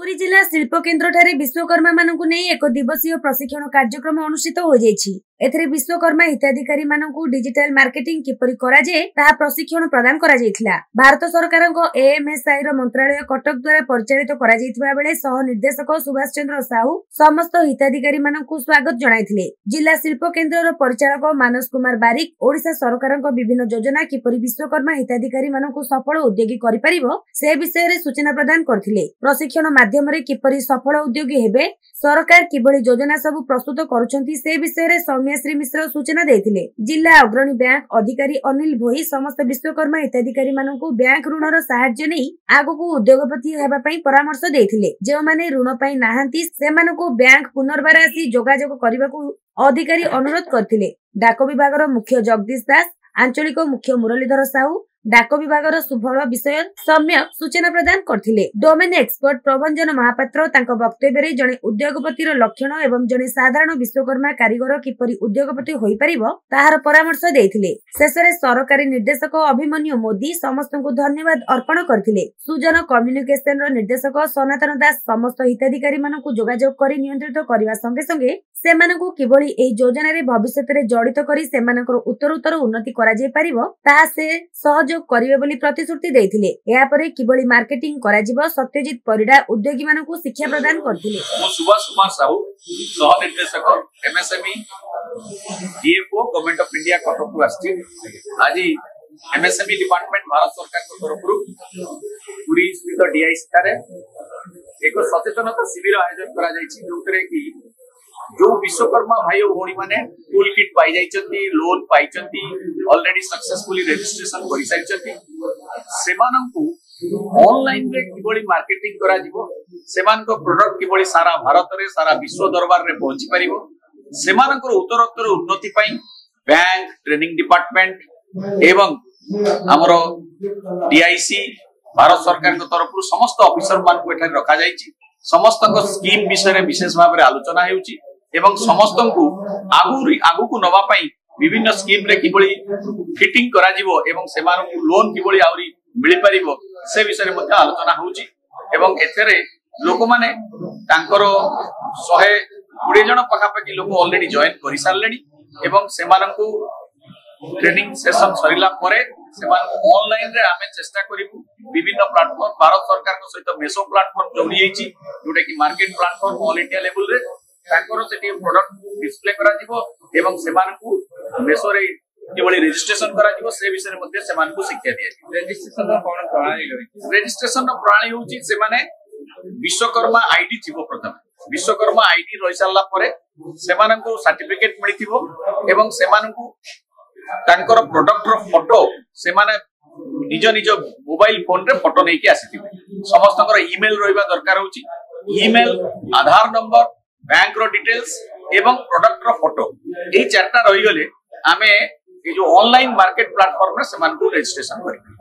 पुरी जिला शिल्प केन्द्र ठारे विश्वकर्मा मानकु नहीं एक दिवसीय प्रशिक्षण कार्यक्रम अनुष्ठित हो जायछि। एथरे विश्वकर्मा हिताधिकारी मानकु डिजिटल मार्केटिंग किपरि करा जे ताहा प्रशिक्षण प्रदान करा जायथिला। भारत सरकारक एएमएसआई रो मंत्रालय कटक द्वारा परिचालित करा जायथिबा बेले सह निर्देशक सुभाष चंद्र साहू समस्त हिताधिकारी मानकु स्वागत जणाइथिले। जिला शिल्प केन्द्र रो परिचालक मानस कुमार बारिक ओडिशा सरकारक विभिन्न योजना किपरि विश्वकर्मा हिताधिकारी मानकु सफल उद्योगी करि परिबो से विषय रे सूचना प्रदान करथिले। प्रशिक्षण माध्यम रे किपरि सफल उद्योगी हेबे सरकार किबळी योजना सब प्रस्तुत करूछंती से विषय रे सौम्यश्री मिश्र सूचना देथिले। जिला अग्रणी बैंक अधिकारी अनिल भोई समस्त विश्वकर्मा हिताधिकारी मानकु बैंक ऋणर सहाय्य नै आगुकु उद्योगपति हेबा पई परामर्श देथिले। जे माने ऋण पई नाहांती सेमानकु बैंक पुनर्बार आसी जोगाजोग करिबाकु अधिकारी अनुरोध करथिले। डाक विभागर मुख्य जगदीश दास, आंचलिक मुख्य मुरलीधर साहू, डाक विभागर सुफल विषय सम्यक सूचना प्रदान करथिले। डोमेन एक्सपर्ट प्रभंजन महापात्र तांको वक्तव्य रे जणे उद्योगपतिर लक्षण एवं जणे साधारण विश्वकर्मा कारीगर किपरि उद्योगपति होई परिबो ताहार परामर्श देथिले। शेषरे सरकारी निर्देशक अभिमन्यु मोदी समस्तଙ୍କୁ धन्यवाद अर्पण करथिले। सुजन कम्युनिकेशन रो निर्देशक सनातन दास समस्त हिताधिकारी मानकु जोगाजोग करी नियंत्रित करबा संगे संगे सेमानकु किबळी एई योजना रे भविष्यत रे जडित करी सेमानकर उत्तरोत्तर उन्नति करा जे परिबो ता से सहयोग करिवे बोली प्रतिश्रुति देथिले। या परे किबळी मार्केटिंग करा जिवो सत्यजित परिडा उद्योगी मानकु शिक्षा प्रदान करथिले। सुभाष कुमार साहू सह निर्देशक MSME DFO government of India Cuttack को आछि। आज एमएसएमई डिपार्टमेंट भारत सरकार को तरफ पुरी स्थित डीआईसी थारे एक सचेतनता शिविर आयोजन करा जायछि जोतरे कि जो विश्वकर्मा भाई और भौणी माने टूल किट पाई जाइछंती, लोन पाइछंती, ऑलरेडी सक्सेसफुली रजिस्ट्रेशन करि साइछंती, सेमानंकु ऑनलाइन रे किबळी मार्केटिंग करा जिवो, सेमानक प्रोडक्ट किबळी सारा भारत रे सारा विश्व दरबार रे पहुंची परिबो, सेमानकर उत्तरोत्तर उन्नति पई बैंक ट्रेनिंग डिपार्टमेंट एवं हमरो डीआईसी भारत सरकार के तरफ समस्त ऑफिसर मान को एठा रखा जायछि। समस्त स्कीम विषय रे विशेष भाव रे आलोचना हेउछि एवं समस्त को आगु को नवा पई विभिन्न स्कीम रे किबळी फिटिंग करा जिवो एवं सेमानकु लोन किबळी आउरी मिलि परिबो से विषय रे मध्ये आलोचना होउछि एवं एथरे लोक माने तांकर 120 जन पखापकी लोक ऑलरेडी जॉइन करि सारलेनी एवं सेमानकु ट्रेनिंग सेशन सरिला परे सेमानकु ऑनलाइन रे आमे चेष्टा करिबु विभिन्न प्लेटफॉर्म भारत सरकार को सहित मेसो प्लेटफॉर्म जोड़ी जाइछि जोटा कि market platform all India level रे तांकर सेठी प्रोडक्ट डिस्प्ले करा जिवो एवं सेमानकु मेसो रे किबळी रजिस्ट्रेशन करा जिवो से विषय रे मध्ये सेमानकु शिक्षा दिया जिवो। रजिस्ट्रेशन रो कोन प्रणाली रही रजिस्ट्रेशन रो प्रणाली होउछि सेमाने विश्वकर्मा आईडी थिबो प्रथम विश्वकर्मा आईडी रहि सारला परे सेमानकु सर्टिफिकेट मिलिथिबो एवं सेमानकु तांकर प्रोडक्ट रो फोटो सेमाने निज निज मोबाइल फोन रे फोटो नै कि आसीथिबे। समस्तकर ईमेल रहिबा दरकार होउछि। ईमेल, आधार नंबर, बैंक रो डिटेल्स एवं प्रोडक्ट रो फोटो एही चारटा रहि गले आमे ए जो ऑनलाइन मार्केट प्लेटफॉर्म रे सेमानकु रजिस्ट्रेशन करिबे।